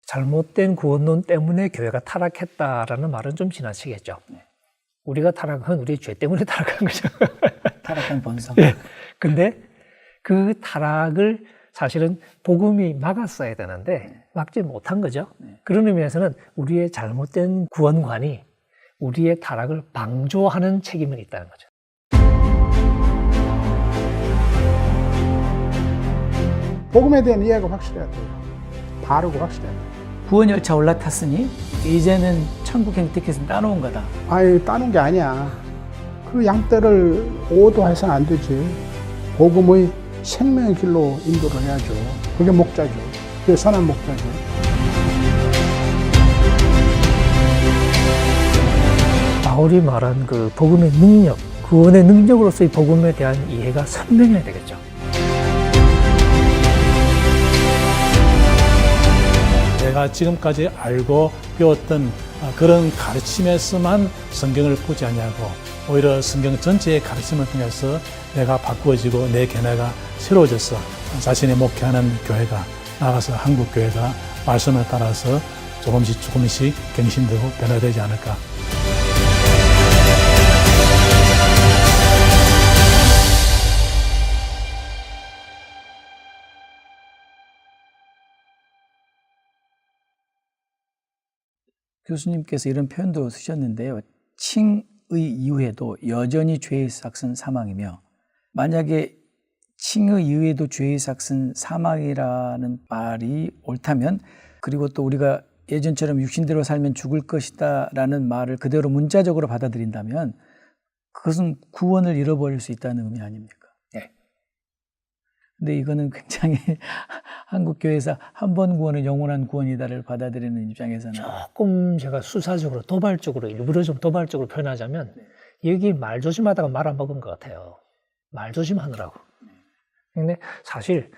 잘못된 구원론 때문에 교회가 타락했다라는 말은 좀 지나치겠죠. 우리가 타락한 우리의 죄 때문에 타락한 거죠. 타락한 본성. 예. 근데 그 타락을 사실은 복음이 막았어야 되는데 막지 못한 거죠. 그런 의미에서는 우리의 잘못된 구원관이 우리의 타락을 방조하는 책임은 있다는 거죠. 복음에 대한 이해가 확실해야 돼요. 바르고 확실해야 돼요. 구원 열차 올라탔으니 이제는 천국 행택해서 따놓은 거다. 아예 따는 게 아니야. 그 양떼를 오도해서는 안 되지. 복음의 생명의 길로 인도를 해야죠. 그게 목자죠. 그게 선한 목자죠. 바울이 말한 그 복음의 능력, 구원의 능력으로서의 복음에 대한 이해가 선명해야 되겠죠. 내가 지금까지 알고 배웠던 그런 가르침에서만 성경을 보지 아니하고 오히려 성경 전체의 가르침을 통해서 내가 바꾸어지고 내 견해가 새로워져서 자신이 목회하는 교회가 나아가서 한국 교회가 말씀을 따라서 조금씩 갱신되고 변화되지 않을까. 교수님께서 이런 표현도 쓰셨는데요. 칭의 이후에도 여전히 죄의 삭은 사망이며, 만약에 칭의 이후에도 죄의 삭은 사망이라는 말이 옳다면, 그리고 또 우리가 예전처럼 육신대로 살면 죽을 것이다 라는 말을 그대로 문자적으로 받아들인다면 그것은 구원을 잃어버릴 수 있다는 의미 아닙니까? 네. 근데 이거는 굉장히 한국 교회에서 한 번 구원은 영원한 구원이다를 받아들이는 입장에서는 조금 제가 수사적으로 도발적으로 일부러 좀 도발적으로 표현하자면 여기 말 조심하다가 말 안 먹은 것 같아요. 말 조심하느라고. 근데 사실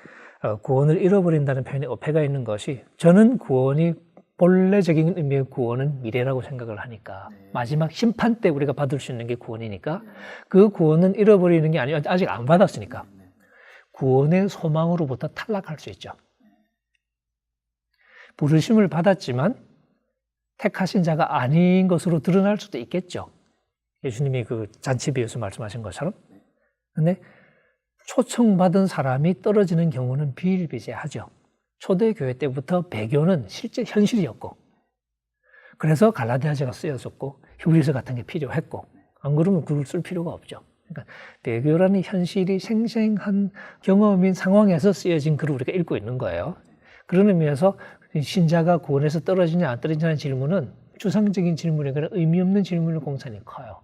구원을 잃어버린다는 표현에 어폐가 있는 것이, 저는 구원이 본래적인 의미의 구원은 미래라고 생각을 하니까 마지막 심판 때 우리가 받을 수 있는 게 구원이니까 그 구원은 잃어버리는 게 아니라 아직 안 받았으니까 구원의 소망으로부터 탈락할 수 있죠. 부르심을 받았지만 택하신 자가 아닌 것으로 드러날 수도 있겠죠. 예수님이 그 잔치 비유에서 말씀하신 것처럼. 근데 초청받은 사람이 떨어지는 경우는 비일비재하죠. 초대교회 때부터 배교는 실제 현실이었고, 그래서 갈라디아서가 쓰여졌고 히브리서 같은 게 필요했고, 안 그러면 그걸 쓸 필요가 없죠. 그러니까 배교라는 현실이 생생한 경험인 상황에서 쓰여진 글을 우리가 읽고 있는 거예요. 그런 의미에서 신자가 구원에서 떨어지냐 안 떨어지냐는 질문은 추상적인 질문이거나 의미 없는 질문의 공산이 커요.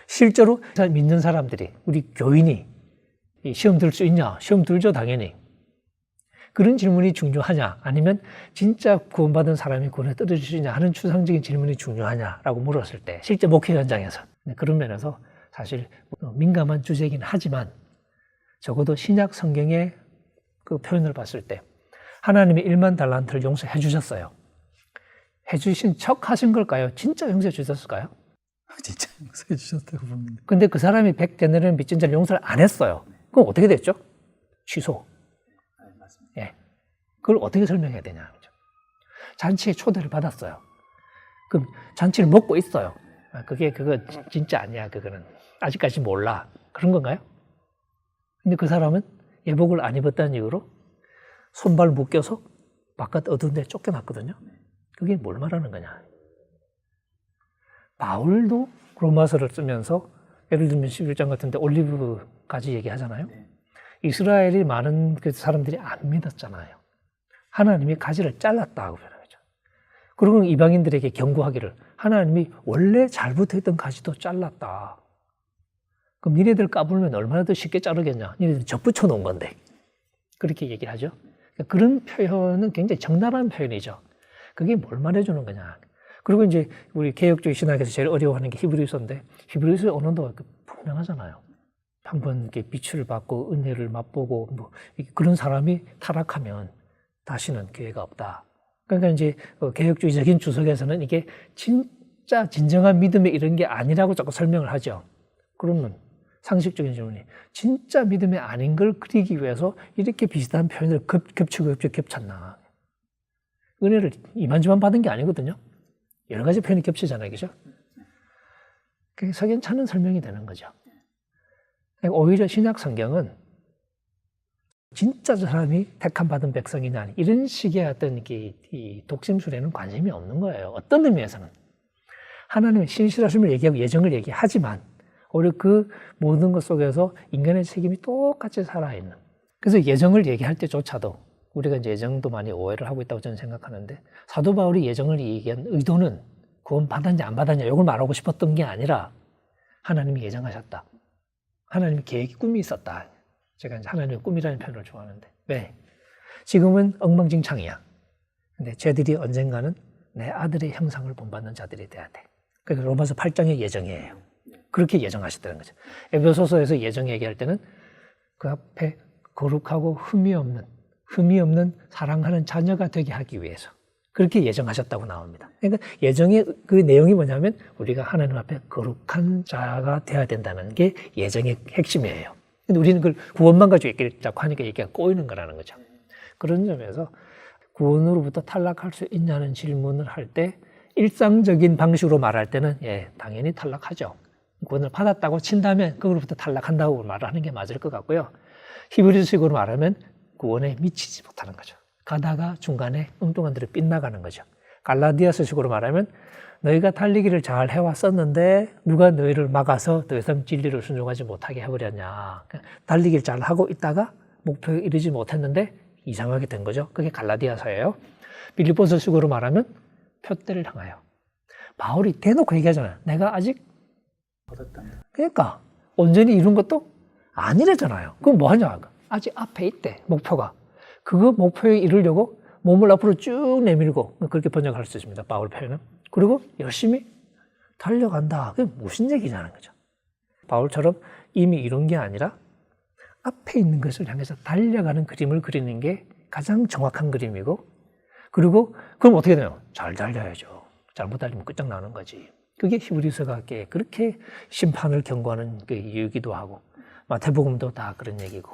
실제로 믿는 사람들이, 우리 교인이 시험 들 수 있냐? 시험 들죠, 당연히. 그런 질문이 중요하냐? 아니면 진짜 구원받은 사람이 구원에 떨어질 수 있냐 하는 추상적인 질문이 중요하냐라고 물었을 때, 실제 목회 현장에서. 그런 면에서 사실 민감한 주제이긴 하지만 적어도 신약 성경의 그 표현을 봤을 때 하나님이 1만 달란트를 용서해 주셨어요. 해주신 척 하신 걸까요? 진짜 용서해 주셨을까요? 진짜 용서해 주셨다고 봅니다. 근데 그 사람이 100데나리온 빚진 자를 용서를 안 했어요. 그럼 어떻게 됐죠? 취소. 예. 그걸 어떻게 설명해야 되냐. 잔치에 초대를 받았어요. 그럼 잔치를 먹고 있어요. 그거 진짜 아니야. 그거는 아직까지 몰라. 그런 건가요? 근데 그 사람은 예복을 안 입었다는 이유로 손발 묶여서 바깥 어두운 데 쫓겨났거든요. 그게 뭘 말하는 거냐. 바울도 로마서를 쓰면서 예를 들면 11장 같은 데 올리브까지 얘기하잖아요. 이스라엘이 많은 그 사람들이 안 믿었잖아요. 하나님이 가지를 잘랐다고 표현하죠. 그리고 이방인들에게 경고하기를, 하나님이 원래 잘 붙어있던 가지도 잘랐다. 그럼 니네들 까불면 얼마나 더 쉽게 자르겠냐. 니네들 접붙여 놓은 건데. 그렇게 얘기를 하죠. 그런 표현은 굉장히 적나라한 표현이죠. 그게 뭘 말해주는 거냐. 그리고 이제 우리 개혁주의 신학에서 제일 어려워하는 게 히브리서인데, 히브리서의 언어도 분명하잖아요. 한번 이렇게 빛을 받고 은혜를 맛보고 뭐 그런 사람이 타락하면 다시는 기회가 없다. 그러니까 이제 개혁주의적인 주석에서는 이게 진짜 진정한 믿음의 이런 게 아니라고 자꾸 설명을 하죠. 그러면 상식적인 질문이, 진짜 믿음이 아닌 걸 그리기 위해서 이렇게 비슷한 표현을 겹쳤나. 은혜를 이만저만 받은 게 아니거든요. 여러 가지 표현이 겹치잖아요. 그죠? 그게 석연찮은 설명이 되는 거죠. 오히려 신약 성경은 진짜 저 사람이 택함 받은 백성이냐 이런 식의 어떤 이 독심술에는 관심이 없는 거예요. 어떤 의미에서는 하나님의 신실하심을 얘기하고 예정을 얘기하지만 오히려 그 모든 것 속에서 인간의 책임이 똑같이 살아있는. 그래서 예정을 얘기할 때조차도 우리가 이제 예정도 많이 오해를 하고 있다고 저는 생각하는데 사도 바울이 예정을 얘기한 의도는 구원 받았냐 안 받았냐 이걸 말하고 싶었던 게 아니라 하나님이 예정하셨다. 하나님의 계획이 꿈이 있었다. 제가 이제 하나님의 꿈이라는 표현을 좋아하는데 왜? 지금은 엉망진창이야. 근데 쟤들이 언젠가는 내 아들의 형상을 본받는 자들이 돼야 돼. 그게 로마서 8장의 예정이에요. 그렇게 예정하셨다는 거죠. 에베소서에서 예정 얘기할 때는 그 앞에 거룩하고 흠이 없는 사랑하는 자녀가 되게 하기 위해서 그렇게 예정하셨다고 나옵니다. 그러니까 예정의 그 내용이 뭐냐면 우리가 하나님 앞에 거룩한 자가 되어야 된다는 게 예정의 핵심이에요. 근데 우리는 그걸 구원만 가지고 얘기를 자꾸 하니까 얘기가 꼬이는 거라는 거죠. 그런 점에서 구원으로부터 탈락할 수 있냐는 질문을 할 때 일상적인 방식으로 말할 때는 예, 당연히 탈락하죠. 구원을 받았다고 친다면 그걸로부터 탈락한다고 말하는 게 맞을 것 같고요. 히브리식으로 말하면 구원에 미치지 못하는 거죠. 가다가 중간에 엉뚱한 데로 빗나가는 거죠. 갈라디아서식으로 말하면 너희가 달리기를 잘 해왔었는데 누가 너희를 막아서 더 이상 진리를 순종하지 못하게 해버렸냐. 달리기를 잘 하고 있다가 목표에 이르지 못했는데 이상하게 된 거죠. 그게 갈라디아서예요. 빌립보서식으로 말하면 표대를 향하여. 바울이 대놓고 얘기하잖아요. 내가 아직 그러니까 온전히 이룬 것도 아니래잖아요. 그럼 뭐 하냐? 아직 앞에 있대, 목표가. 그거 목표에 이르려고 몸을 앞으로 쭉 내밀고, 그렇게 번역할 수 있습니다. 바울 표현은. 그리고 열심히 달려간다. 그게 무슨 얘기냐는 거죠. 바울처럼 이미 이룬 게 아니라 앞에 있는 것을 향해서 달려가는 그림을 그리는 게 가장 정확한 그림이고, 그리고 그럼 어떻게 되나요? 잘 달려야죠. 잘못 달리면 끝장나는 거지. 그게 히브리서가 그렇게 심판을 경고하는 그 이유이기도 하고, 마태복음도 다 그런 얘기고.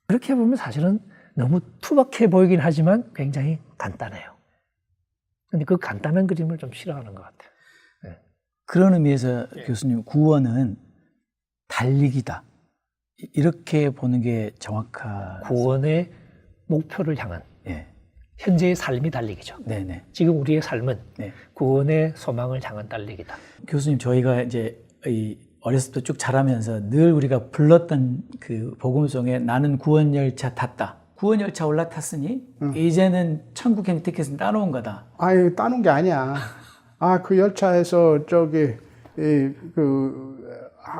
그렇게 보면 사실은 너무 투박해 보이긴 하지만 굉장히 간단해요. 근데 그 간단한 그림을 좀 싫어하는 것 같아요. 네. 그런 의미에서 교수님, 구원은 달리기다. 이렇게 보는 게 정확한. 구원의 목표를 향한 현재의 삶이 달리기죠. 네네. 지금 우리의 삶은 네. 구원의 소망을 향한 달리기다. 교수님, 저희가 이제 어렸을 때 쭉 자라면서 늘 우리가 불렀던 그 복음송에 나는 구원 열차 tas다. 구원 열차 올라탔으니 이제는 천국 혜택에서 따놓은 거다. 아니, 따놓은 게 아니야. 그 열차에서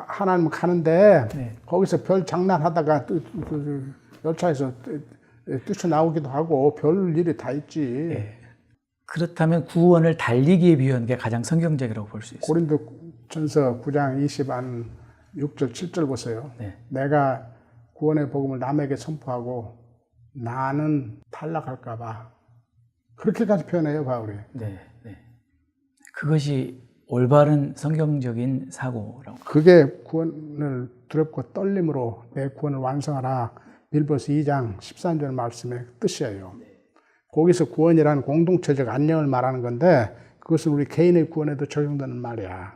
하나님 가는데 네. 거기서 별 장난하다가 열차에서 뛰쳐나오기도 하고 별 일이 다 있지. 네. 그렇다면 구원을 달리기에 비유하는 게 가장 성경적이라고 볼 수 있어요. 고린도전서 9장 6절 7절 보세요. 네. 내가 구원의 복음을 남에게 선포하고 나는 탈락할까 봐. 그렇게까지 표현해요, 바울이. 네, 네. 그것이 올바른 성경적인 사고라고. 그게 구원을 두렵고 떨림으로 내 구원을 완성하라. 빌보서 2장 13절 말씀의 뜻이에요. 거기서 구원이라는 공동체적 안녕을 말하는 건데 그것은 우리 개인의 구원에도 적용되는 말이야.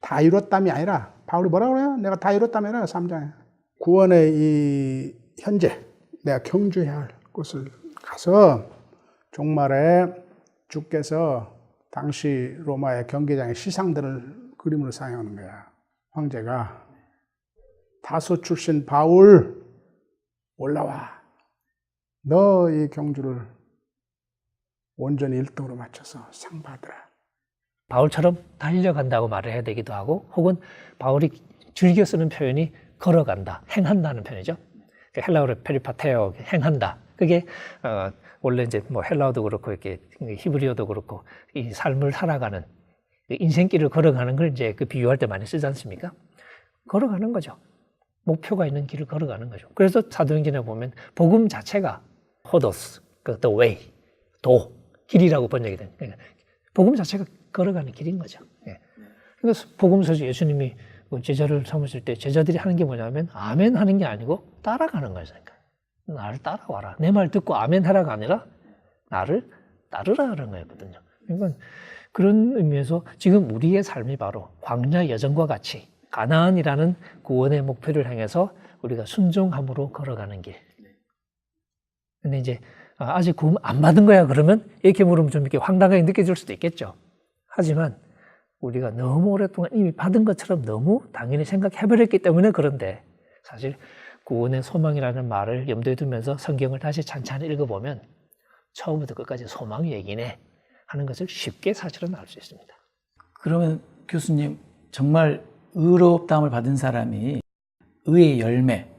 다 이뤘담이 아니라 바울이 뭐라고 그래요? 내가 다 이뤘다면 3장에. 구원의 이 현재 내가 경주해야 할 곳을 가서 종말에 주께서 당시 로마의 경기장의 시상들을 그림으로 사용하는 거야. 황제가 다소 출신 바울 올라와. 너 이 경주를 온전히 1등으로 맞춰서 상 받으라. 바울처럼 달려간다고 말을 해야 되기도 하고 혹은 바울이 즐겨 쓰는 표현이 걸어간다, 행한다는 표현이죠. 헬라어로 페리파테오, 행한다. 그게 원래 이제 뭐 헬라어도 그렇고 이렇게 히브리어도 그렇고 이 삶을 살아가는 인생길을 걸어가는 걸 이제 그 비유할 때 많이 쓰지 않습니까? 걸어가는 거죠. 목표가 있는 길을 걸어가는 거죠. 그래서 사도행전에 보면 복음 자체가 호도스, the way, 길이라고 번역이 됩니다. 그러니까 복음 자체가 걸어가는 길인 거죠. 그래서 복음서에서 예수님이 제자를 삼으실 때 제자들이 하는 게 뭐냐면 아멘 하는 게 아니고 따라가는 거예요. 그러니까 나를 따라와라. 내 말 듣고 아멘 하라가 아니라 나를 따르라는 거였거든요. 그러니까 그런 의미에서 지금 우리의 삶이 바로 광야 여정과 같이 가나안이라는 구원의 목표를 향해서 우리가 순종함으로 걸어가는 길. 근데 이제 아직 구원 안 받은 거야 그러면 이렇게 물으면 좀 이렇게 황당하게 느껴질 수도 있겠죠. 하지만 우리가 너무 오랫동안 이미 받은 것처럼 너무 당연히 생각해버렸기 때문에 그런데 사실 구원의 소망이라는 말을 염두에 두면서 성경을 다시 찬찬히 읽어보면 처음부터 끝까지 소망 얘기네 하는 것을 쉽게 사실은 알 수 있습니다. 그러면 교수님, 정말 의롭다함을 받은 사람이 의의 열매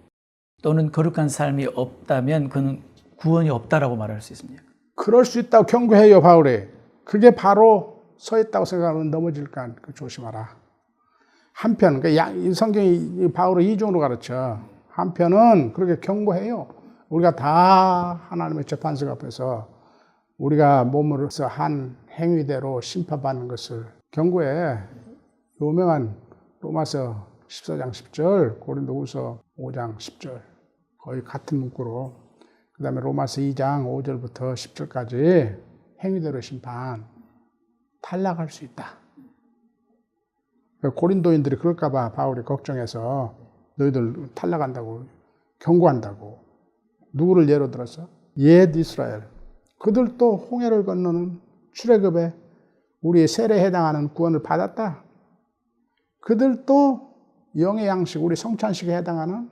또는 거룩한 삶이 없다면 그는 구원이 없다라고 말할 수 있습니까? 그럴 수 있다고 경고해요, 바울이. 그게 바로 서 있다고 생각하면 넘어질까 조심하라. 한편, 이 성경이 바울을 이중으로 가르쳐. 한편은 그렇게 경고해요. 우리가 다 하나님의 재판석 앞에서 우리가 몸으로서 한 행위대로 심판받는 것을 경고해. 유명한 로마서 14장 10절, 고린도후서 5장 10절 거의 같은 문구로, 그 다음에 로마서 2장 5절부터 10절까지 행위대로 심판, 탈락할 수 있다. 고린도인들이 그럴까 봐 바울이 걱정해서 너희들 탈락한다고 경고한다고. 누구를 예로 들어서? 옛 이스라엘. 그들도 홍해를 건너는 출애굽에 우리의 세례에 해당하는 구원을 받았다. 그들도 영의 양식, 우리 성찬식에 해당하는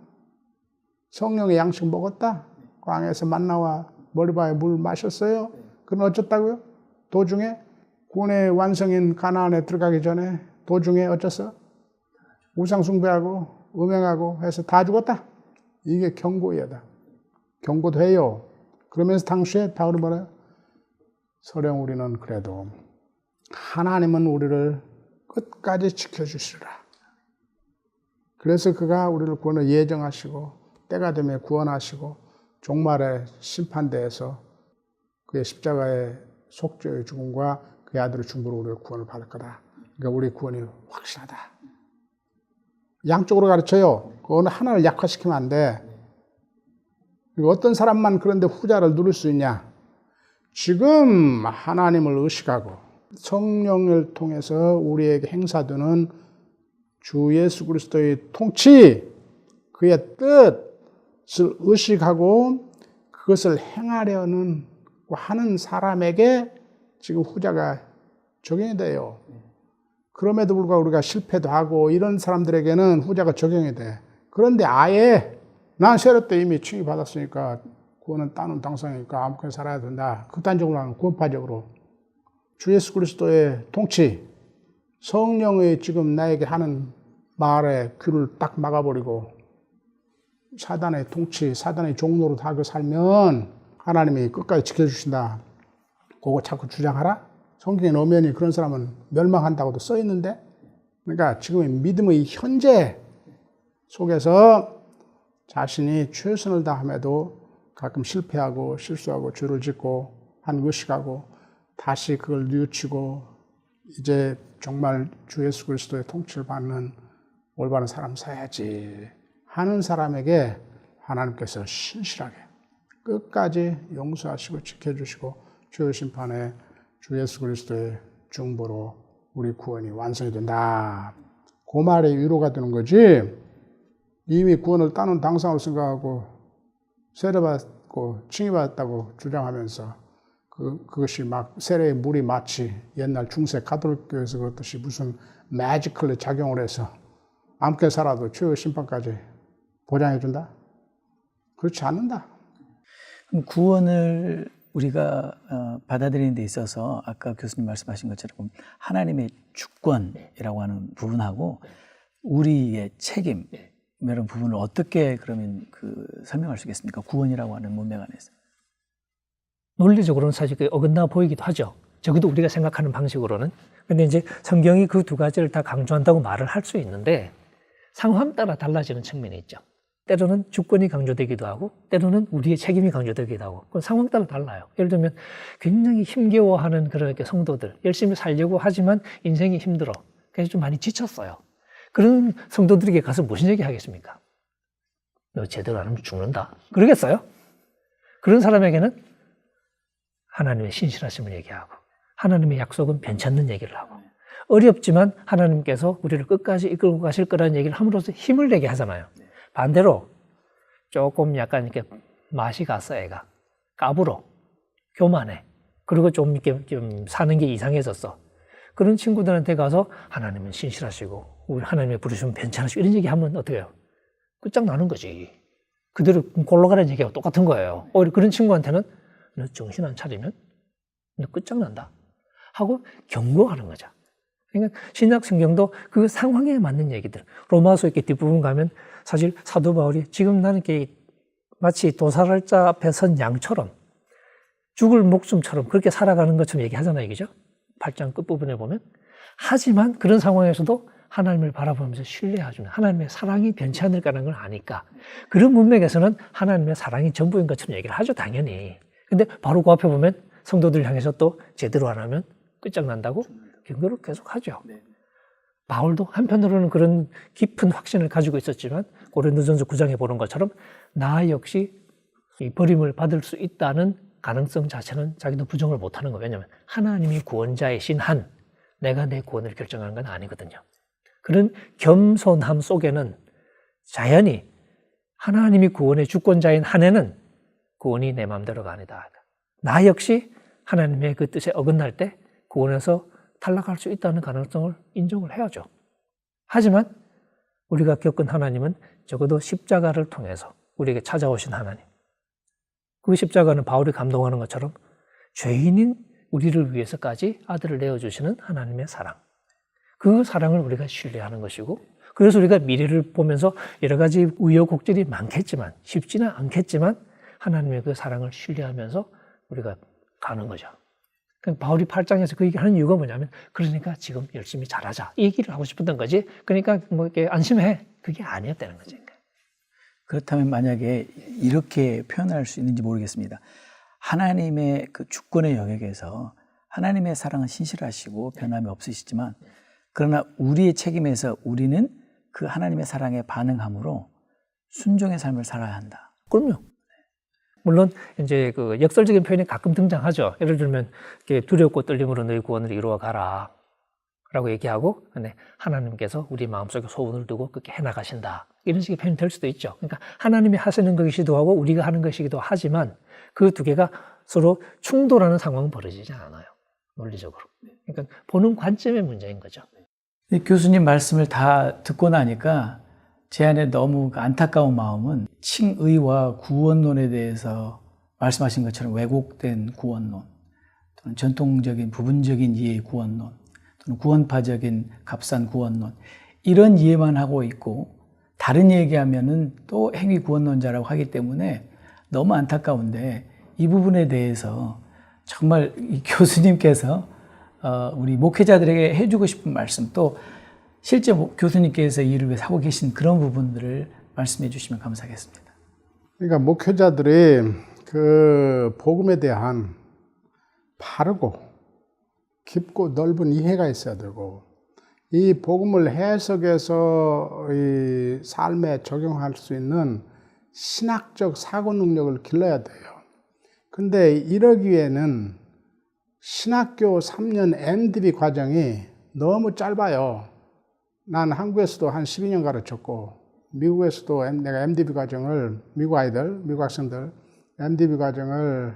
성령의 양식 먹었다. 광야에서 만나와 머리바에 물 마셨어요. 그럼 어쩌다고요? 도중에 구원의 완성인 가나안에 들어가기 전에 도중에 어쩌어? 우상 숭배하고 음행하고 해서 다 죽었다. 이게 경고이다. 경고도 해요. 그러면서 당시에 바울은 뭐래요? 서령 우리는 그래도 하나님은 우리를 끝까지 지켜주시리라. 그래서 그가 우리를 구원을 예정하시고 때가 되면 구원하시고 종말의 심판대에서 그의 십자가의 속죄의 죽음과 그의 아들의 중보로 우리를 구원을 받을 거다. 그러니까 우리 구원이 확실하다. 양쪽으로 가르쳐요. 어느 하나를 약화시키면 안 돼. 어떤 사람만 그런데 후자를 누릴 수 있냐? 지금 하나님을 의식하고 성령을 통해서 우리에게 행사되는 주 예수 그리스도의 통치, 그의 뜻을 의식하고 그것을 행하려는 하는 사람에게 지금 후자가 적용이 돼요. 그럼에도 불구하고 우리가 실패도 하고 이런 사람들에게는 후자가 적용이 돼. 그런데 아예 난 세례 때 이미 칭의 받았으니까 구원은 따놓은 당상이니까 아무렇게나 살아야 된다. 극단적으로 하는 구원파적으로 주 예수 그리스도의 통치, 성령의 지금 나에게 하는 말에 귀를 딱 막아버리고 사단의 통치, 사단의 종로로 다 살면 하나님이 끝까지 지켜주신다. 그거 자꾸 주장하라? 성경에 엄연히 그런 사람은 멸망한다고도 써 있는데, 그러니까 지금의 믿음의 현재 속에서 자신이 최선을 다함에도 가끔 실패하고 실수하고 죄를 짓고 한 의식하고 다시 그걸 뉘우치고 이제 정말 주 예수 그리스도의 통치를 받는 올바른 사람 사야지 하는 사람에게 하나님께서 신실하게 끝까지 용서하시고 지켜주시고 죄의 심판에 주 예수 그리스도의 중보로 우리 구원이 완성이 된다. 그 말에 위로가 되는 거지. 이미 구원을 따놓은 당상으로 생각하고 세례받고 칭의받았다고 주장하면서 그것이 막 세례의 물이 마치 옛날 중세 가톨릭교에서 그렇듯이 무슨 매지컬리 작용을 해서 아무렇게 살아도 최후의 심판까지 보장해준다? 그렇지 않는다. 그럼 구원을 우리가 받아들이는 데 있어서 아까 교수님 말씀하신 것처럼 하나님의 주권이라고 하는 부분하고 우리의 책임 이런 부분을 어떻게 그러면 설명할 수 있겠습니까? 구원이라고 하는 문맥 안에서. 논리적으로는 사실 어긋나 보이기도 하죠. 적어도 우리가 생각하는 방식으로는. 근데 이제 성경이 그 두 가지를 다 강조한다고 말을 할 수 있는데 상황 따라 달라지는 측면이 있죠. 때로는 주권이 강조되기도 하고 때로는 우리의 책임이 강조되기도 하고 그건 상황 따라 달라요. 예를 들면 굉장히 힘겨워하는 그런 성도들, 열심히 살려고 하지만 인생이 힘들어. 그래서 좀 많이 지쳤어요. 그런 성도들에게 가서 무슨 얘기 하겠습니까? 너 제대로 안 하면 죽는다. 그러겠어요? 그런 사람에게는 하나님의 신실하심을 얘기하고 하나님의 약속은 변치 않는 얘기를 하고 어렵지만 하나님께서 우리를 끝까지 이끌고 가실 거라는 얘기를 함으로써 힘을 내게 하잖아요. 반대로 조금 약간 이렇게 맛이 갔어, 애가. 까불어. 교만해. 그리고 좀 이렇게 좀 사는 게 이상해졌어. 그런 친구들한테 가서 하나님은 신실하시고 우리 하나님의 부르시면 괜찮으시고 이런 얘기 하면 어떻게 해요? 끝장나는 거지. 그대로 골로 가라는 얘기하고 똑같은 거예요. 오히려 그런 친구한테는 너 정신 안 차리면 너 끝장난다 하고 경고하는 거죠. 그러니까 신약 성경도 그 상황에 맞는 얘기들. 로마서 이렇게 뒷부분 가면 사실 사도 바울이 지금 나는 이렇게 마치 도살자 앞에 선 양처럼 죽을 목숨처럼 그렇게 살아가는 것처럼 얘기하잖아요. 그죠? 8장 끝부분에 보면. 하지만 그런 상황에서도 하나님을 바라보면서 신뢰해주는 하나님의 사랑이 변치 않을 거라는 걸 아니까 그런 문맥에서는 하나님의 사랑이 전부인 것처럼 얘기를 하죠. 당연히. 근데 바로 그 앞에 보면 성도들 향해서 또 제대로 안 하면 끝장난다고 경고를 계속 하죠. 바울도 한편으로는 그런 깊은 확신을 가지고 있었지만 고린도전서 9장에 보는 것처럼 나 역시 이 버림을 받을 수 있다는 가능성 자체는 자기도 부정을 못하는 거예요. 왜냐하면 하나님이 구원자이신 한 내가 내 구원을 결정하는 건 아니거든요. 그런 겸손함 속에는 자연히 하나님이 구원의 주권자인 한에는 구원이 내 마음대로가 아니다. 나 역시 하나님의 그 뜻에 어긋날 때 구원에서 탈락할 수 있다는 가능성을 인정을 해야죠. 하지만 우리가 겪은 하나님은 적어도 십자가를 통해서 우리에게 찾아오신 하나님. 그 십자가는 바울이 감동하는 것처럼 죄인인 우리를 위해서까지 아들을 내어주시는 하나님의 사랑. 그 사랑을 우리가 신뢰하는 것이고 그래서 우리가 미래를 보면서 여러 가지 우여곡절이 많겠지만 쉽지는 않겠지만 하나님의 그 사랑을 신뢰하면서 우리가 가는 거죠. 그러니까 바울이 8장에서 그 얘기를 하는 이유가 뭐냐면 그러니까 지금 열심히 잘하자 이 얘기를 하고 싶었던 거지. 그러니까 뭐 이렇게 안심해 그게 아니었다는 거죠. 그렇다면 만약에 이렇게 표현할 수 있는지 모르겠습니다. 하나님의 그 주권의 영역에서 하나님의 사랑은 신실하시고 변함이 없으시지만 그러나 우리의 책임에서 우리는 그 하나님의 사랑에 반응함으로 순종의 삶을 살아야 한다. 그럼요. 물론 이제 그 역설적인 표현이 가끔 등장하죠. 예를 들면 두렵고 떨림으로 너희 구원을 이루어 가라 라고 얘기하고 근데 하나님께서 우리 마음속에 소원을 두고 그렇게 해나가신다. 이런 식의 표현이 될 수도 있죠. 그러니까 하나님이 하시는 것이기도 하고 우리가 하는 것이기도 하지만 그 두 개가 서로 충돌하는 상황은 벌어지지 않아요. 논리적으로. 그러니까 보는 관점의 문제인 거죠. 교수님 말씀을 다 듣고 나니까 제 안에 너무 안타까운 마음은 칭의와 구원론에 대해서 말씀하신 것처럼 왜곡된 구원론 또는 전통적인 부분적인 이해의 구원론 또는 구원파적인 값싼 구원론 이런 이해만 하고 있고 다른 얘기하면은 또 행위 구원론자라고 하기 때문에 너무 안타까운데 이 부분에 대해서 정말 이 교수님께서 우리 목회자들에게 해주고 싶은 말씀 또 실제 교수님께서 이 일을 위해서 하고 계신 그런 부분들을 말씀해 주시면 감사하겠습니다. 그러니까 목회자들이 그 복음에 대한 바르고 깊고 넓은 이해가 있어야 되고 이 복음을 해석해서 이 삶에 적용할 수 있는 신학적 사고 능력을 길러야 돼요. 근데 이러기 위해는 신학교 3년 MDB 과정이 너무 짧아요. 난 한국에서도 한 12년 가르쳤고 미국에서도 내가 MDB 과정을 미국 아이들, 미국 학생들 MDB 과정을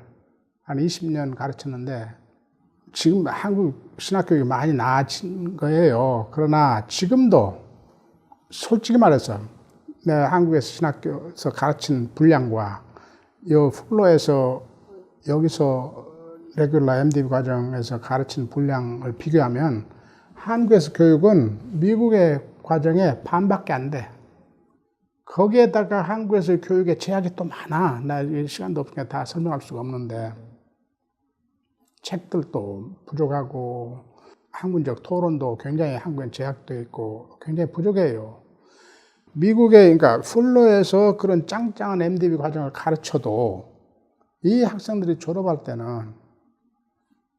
한 20년 가르쳤는데 지금 한국 신학교육이 많이 나아진 거예요. 그러나 지금도 솔직히 말해서 내가 한국에서 신학교에서 가르친 분량과 이 플로에서 여기서 레귤러 MDB 과정에서 가르친 분량을 비교하면 한국에서 교육은 미국의 과정의 반밖에 안 돼. 거기에다가 한국에서 교육의 제약이 또 많아. 나 시간도 없으니까 다 설명할 수가 없는데 책들도 부족하고 학문적 토론도 굉장히 한국엔 제약되어 있고 굉장히 부족해요. 미국의 그러니까 플로에서 그런 짱짱한 MDB 과정을 가르쳐도 이 학생들이 졸업할 때는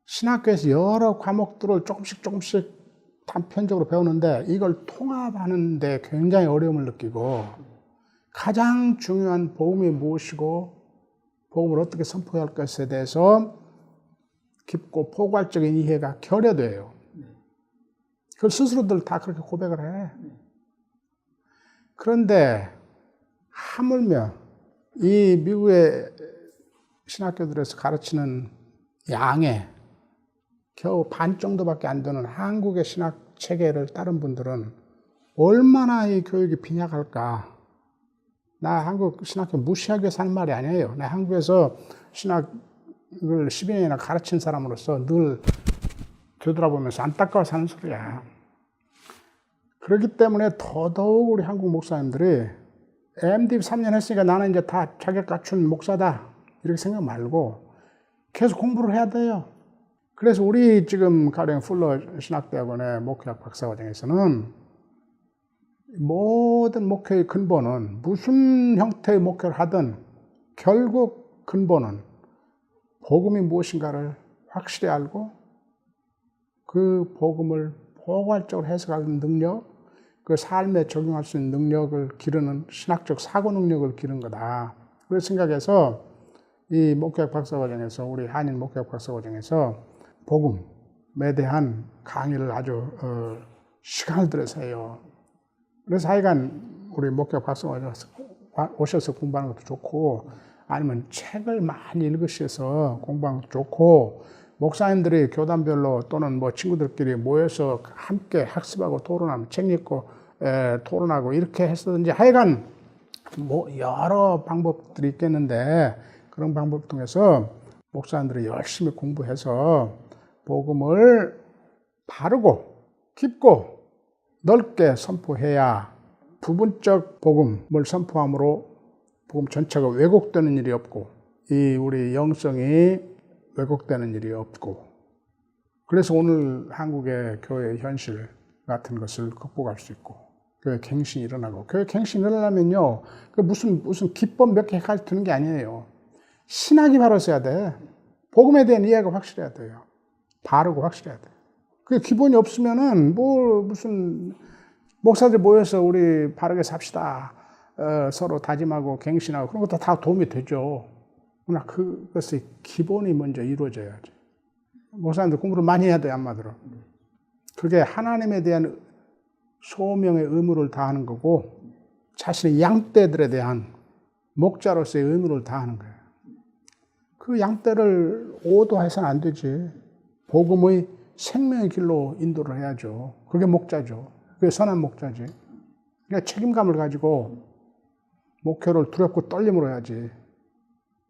신학교에서 여러 과목들을 조금씩 단편적으로 배우는데 이걸 통합하는데 굉장히 어려움을 느끼고 가장 중요한 복음이 무엇이고 복음을 어떻게 선포해야 할 것에 대해서 깊고 포괄적인 이해가 결여돼요. 그 스스로들 다 그렇게 고백을 해. 그런데 하물며 이 미국의 신학교들에서 가르치는 양의 겨우 반 정도밖에 안 되는 한국의 신학 체계를 따른 분들은 얼마나 이 교육이 빈약할까. 나 한국 신학교 무시하기 위해서 하는 말이 아니에요. 나 한국에서 신학을 10여 년이나 가르친 사람으로서 늘 되돌아보면서 안타까워서 하는 소리야. 그렇기 때문에 더더욱 우리 한국 목사님들이 MD 3년 했으니까 나는 이제 다 자격 갖춘 목사다 이렇게 생각 말고 계속 공부를 해야 돼요. 그래서 우리 지금 가령 풀러 신학대학원의 목회학 박사과정에서는 모든 목회의 근본은 무슨 형태의 목회를 하든 결국 근본은 복음이 무엇인가를 확실히 알고 그 복음을 포괄적으로 해석하는 능력, 그 삶에 적용할 수 있는 능력을 기르는 신학적 사고 능력을 기르는 거다. 그런 생각해서 이 목회학 박사과정에서 우리 한인 목회학 박사과정에서 복음에 대한 강의를 아주 시간을 들여서 해요. 그래서 하여간 우리 목회학 박사과정 오셔서 공부하는 것도 좋고 아니면 책을 많이 읽으셔서 공부하는 것도 좋고 목사님들이 교단별로 또는 뭐 친구들끼리 모여서 함께 학습하고 토론하면 책 읽고 토론하고 이렇게 했었는지 하여간 뭐 여러 방법들이 있겠는데 그런 방법 통해서 목사님들이 열심히 공부해서 복음을 바르고 깊고 넓게 선포해야 부분적 복음을 선포함으로 복음 전체가 왜곡되는 일이 없고 이 우리 영성이 왜곡되는 일이 없고 그래서 오늘 한국의 교회의 현실 같은 것을 극복할 수 있고 교회 갱신이 일어나고 교회 갱신이 일어나면요 그 무슨 기법 몇 개 가르치는 게 아니에요. 신학이 바로 써야 돼. 복음에 대한 이해가 확실해야 돼요. 바르고 확실해야 돼. 그 기본이 없으면은 뭐 무슨 목사들 모여서 우리 바르게 삽시다. 서로 다짐하고 갱신하고 그런 것도 다 도움이 되죠. 그러나 그것의 기본이 먼저 이루어져야지. 목사님들 공부를 많이 해야 돼요, 한마디로. 그게 하나님에 대한 소명의 의무를 다하는 거고 자신의 양떼들에 대한 목자로서의 의무를 다하는 거예요. 그 양떼를 오도해서는 안 되지. 복음의 생명의 길로 인도를 해야죠. 그게 목자죠. 그게 선한 목자지. 그러니까 책임감을 가지고 목회를 두렵고 떨림으로 해야지.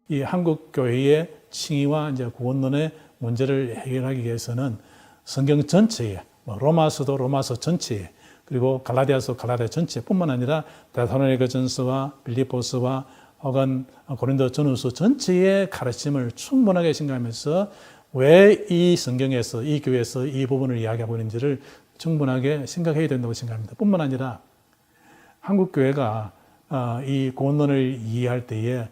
이 한국 교회의 칭의와 이제 구원론의 문제를 해결하기 위해서는 성경 전체에, 로마서도 로마서 전체에, 그리고 갈라디아서 갈라디아 전체뿐만 아니라 데살로니가전서와 빌립보서와 혹은 고린도 전후서 전체의 가르침을 충분하게 생각하면서 왜 이 성경에서 이 교회에서 이 부분을 이야기하고 있는지를 충분하게 생각해야 된다고 생각합니다. 뿐만 아니라 한국 교회가 이 구원론을 이해할 때에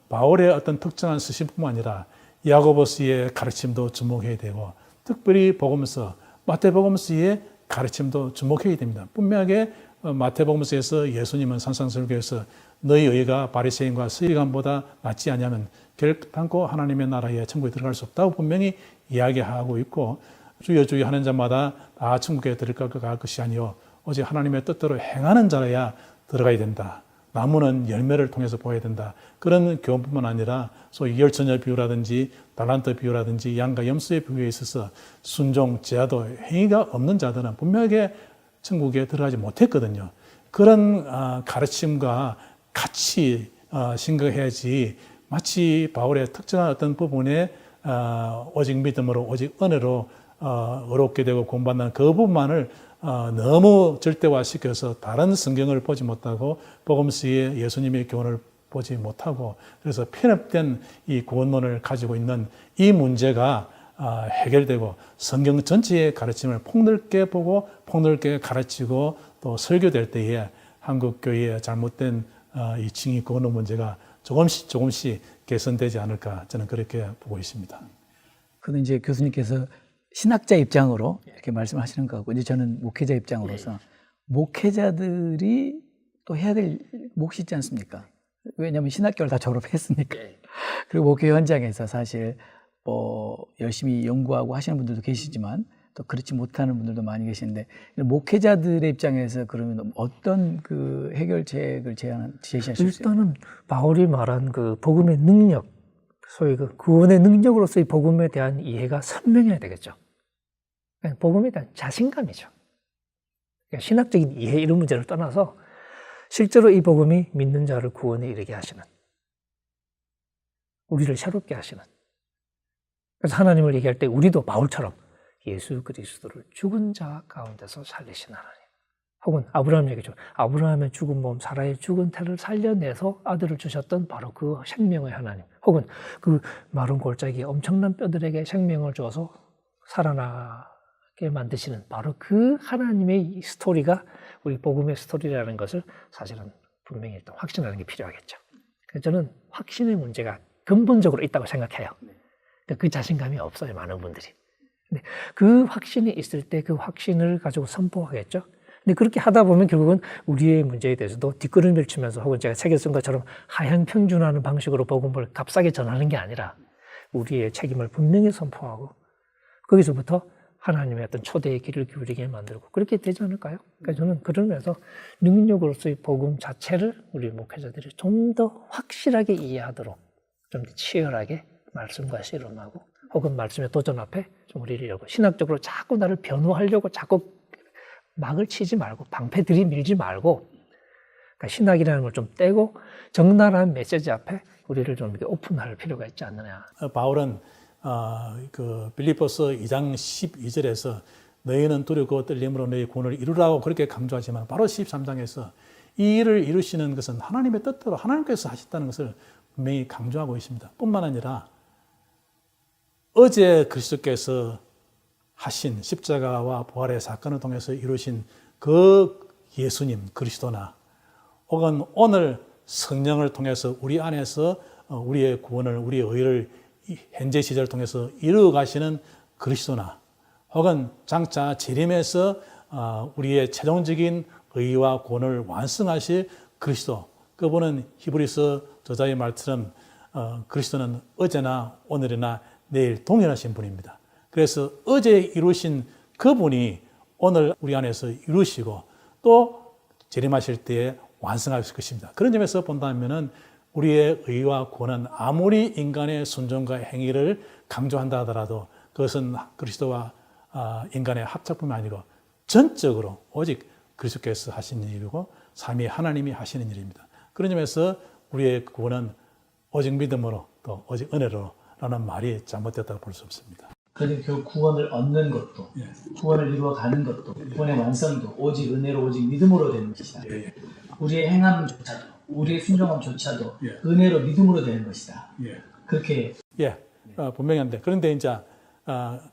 바울의 어떤 특정한 서신뿐만 아니라 야고보서의 가르침도 주목해야 되고 특별히 복음서 마태복음서의 가르침도 주목해야 됩니다. 분명하게 마태복음서에서 예수님은 산상설교에서 너희 의가 바리새인과 서기관보다 낫지 않냐면 결단코 하나님의 나라에 천국에 들어갈 수 없다고 분명히 이야기하고 있고 주여 주여 하는 자마다 다 천국에 들어갈 것이 아니요 오직 하나님의 뜻대로 행하는 자라야 들어가야 된다. 나무는 열매를 통해서 보아야 된다. 그런 교훈뿐만 아니라 소위 열처녀 비유라든지 달란트 비유라든지 양과 염소의 비유에 있어서 순종, 제하도, 행위가 없는 자들은 분명하게 천국에 들어가지 못했거든요. 그런 가르침과 같이 생각해야지 마치 바울의 특정한 어떤 부분에 오직 믿음으로 오직 은혜로 어렵게 되고 공부한다는 그 부분만을 너무 절대화시켜서 다른 성경을 보지 못하고 복음서의 예수님의 교훈을 보지 못하고 그래서 편협된 이 구원론을 가지고 있는 이 문제가 해결되고 성경 전체의 가르침을 폭넓게 보고 폭넓게 가르치고 또 설교될 때에 한국 교회의 잘못된 이 칭의 구원론 문제가 조금씩 개선되지 않을까 저는 그렇게 보고 있습니다. 그는 이제 교수님께서 신학자 입장으로 이렇게 말씀하시는 거고 이제 저는 목회자 입장으로서 목회자들이 또 해야 될 몫이 있지 않습니까? 왜냐하면 신학교를 다 졸업했으니까. 그리고 목회 현장에서 사실 열심히 연구하고 하시는 분들도 계시지만 또 그렇지 못하는 분들도 많이 계시는데 목회자들의 입장에서 그러면 어떤 그 해결책을 제시하실 수 있어요? 일단은 바울이 말한 그 복음의 능력, 소위 그 구원의 능력으로서의 복음에 대한 이해가 선명해야 되겠죠. 그러니까 복음에 대한 자신감이죠. 그러니까 신학적인 이해 이런 문제를 떠나서 실제로 이 복음이 믿는 자를 구원에 이르게 하시는, 우리를 새롭게 하시는. 그래서 하나님을 얘기할 때 우리도 바울처럼 예수 그리스도를 죽은 자 가운데서 살리신 하나님. 혹은 아브라함 얘기죠. 아브라함의 죽은 몸, 사라의 죽은 태를 살려내서 아들을 주셨던 바로 그 생명의 하나님. 혹은 그 마른 골짜기에 엄청난 뼈들에게 생명을 주어서 살아나게 만드시는 바로 그 하나님의 스토리가 우리 복음의 스토리라는 것을 사실은 분명히 일단 확신하는 게 필요하겠죠. 그래서 저는 확신의 문제가 근본적으로 있다고 생각해요. 그러니까 그 자신감이 없어요, 많은 분들이. 근데 그 확신이 있을 때 그 확신을 가지고 선포하겠죠. 근데 그렇게 하다 보면 결국은 우리의 문제에 대해서도 뒷걸음질 치면서, 혹은 제가 책에 쓴 것처럼 하향 평준화하는 방식으로 복음을 값싸게 전하는 게 아니라 우리의 책임을 분명히 선포하고 거기서부터 하나님의 어떤 초대의 길을 기울이게 만들고 그렇게 되지 않을까요? 그러니까 저는 그러면서 능력으로서의 복음 자체를 우리 목회자들이 좀 더 확실하게 이해하도록 좀 더 치열하게 말씀과 씨름하고, 혹은 말씀의 도전 앞에 좀 우리를 열고, 신학적으로 자꾸 나를 변호하려고 자꾸 막을 치지 말고 방패 들이밀지 말고, 그러니까 신학이라는 걸 좀 떼고 적나라한 메시지 앞에 우리를 좀 이렇게 오픈할 필요가 있지 않느냐. 바울은 그 빌립보서 2장 12절에서 너희는 두렵고 떨림으로 너희 구원을 이루라고 그렇게 강조하지만, 바로 13장에서 이 일을 이루시는 것은 하나님의 뜻대로 하나님께서 하셨다는 것을 분명히 강조하고 있습니다. 뿐만 아니라 어제 그리스도께서 하신 십자가와 부활의 사건을 통해서 이루신 그 예수님 그리스도나, 혹은 오늘 성령을 통해서 우리 안에서 우리의 구원을, 우리의 의를 현재 시절을 통해서 이루어 가시는 그리스도나, 혹은 장차 재림에서 우리의 최종적인 의와 구원을 완성하실 그리스도, 그분은 히브리서 저자의 말처럼 그리스도는 어제나 오늘이나 내일 동일하신 분입니다. 그래서 어제 이루신 그분이 오늘 우리 안에서 이루시고 또 재림하실 때에 완성하실 것입니다. 그런 점에서 본다면 우리의 의와 구원은 아무리 인간의 순종과 행위를 강조한다 하더라도 그것은 그리스도와 인간의 합작품이 아니고 전적으로 오직 그리스도께서 하시는 일이고 삼위 하나님이 하시는 일입니다. 그런 점에서 우리의 구원은 오직 믿음으로 또 오직 은혜로라는 말이 잘못됐다고 볼 수 없습니다. 그러니까 그 구원을 얻는 것도, 구원을 이루어가는 것도, 구원의 완성도 오직 은혜로, 오직 믿음으로 되는 것이다. 우리의 행함조차도, 우리의 순종함조차도 은혜로, 믿음으로 되는 것이다. 그렇게 분명히 한데, 그런데 이제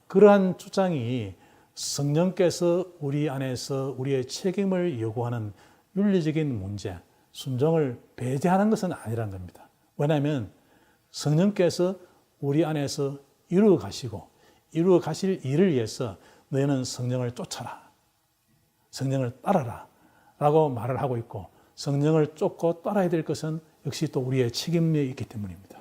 그러한 주장이 성령께서 우리 안에서 우리의 책임을 요구하는 윤리적인 문제, 순종을 배제하는 것은 아니라는 겁니다. 왜냐하면 성령께서 우리 안에서 이루어 가시고 이루어 가실 일을 위해서 너희는 성령을 쫓아라, 성령을 따라라 라고 말을 하고 있고, 성령을 쫓고 따라야 될 것은 역시 또 우리의 책임이 있기 때문입니다.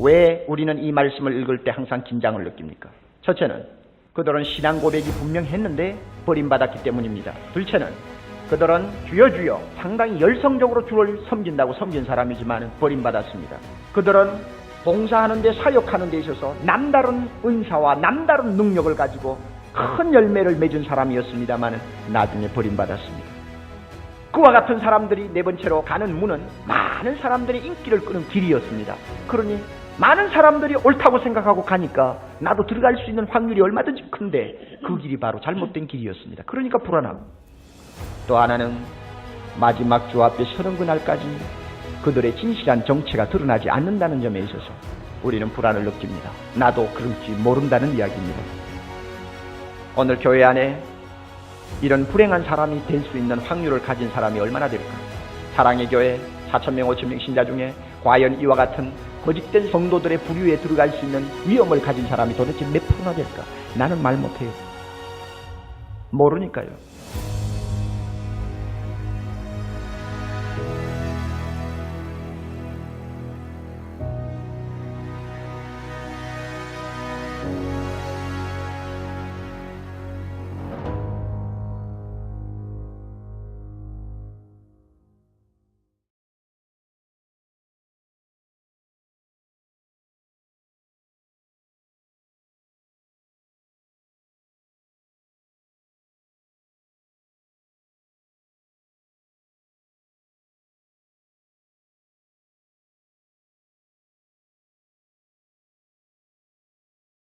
왜 우리는 이 말씀을 읽을 때 항상 긴장을 느낍니까? 첫째는 그들은 신앙 고백이 분명했는데 버림받았기 때문입니다. 둘째는 그들은 주여 주여 상당히 열성적으로 주를 섬긴다고 섬긴 사람이지만 버림받았습니다. 그들은 봉사하는 데, 사역하는 데 있어서 남다른 은사와 남다른 능력을 가지고 큰 열매를 맺은 사람이었습니다만 나중에 버림받았습니다. 그와 같은 사람들이 네 번째로 가는 문은 많은 사람들의 인기를 끄는 길이었습니다. 그러니 많은 사람들이 옳다고 생각하고 가니까 나도 들어갈 수 있는 확률이 얼마든지 큰데 그 길이 바로 잘못된 길이었습니다. 그러니까 불안하고, 또 하나는 마지막 주 앞에 서는 그날까지 그들의 진실한 정체가 드러나지 않는다는 점에 있어서 우리는 불안을 느낍니다. 나도 그럴지 모른다는 이야기입니다. 오늘 교회 안에 이런 불행한 사람이 될 수 있는 확률을 가진 사람이 얼마나 될까? 사랑의 교회 4,000명, 5,000명 신자 중에 과연 이와 같은 거짓된 성도들의 부류에 들어갈 수 있는 위험을 가진 사람이 도대체 몇 프로나 될까? 나는 말 못해요. 모르니까요.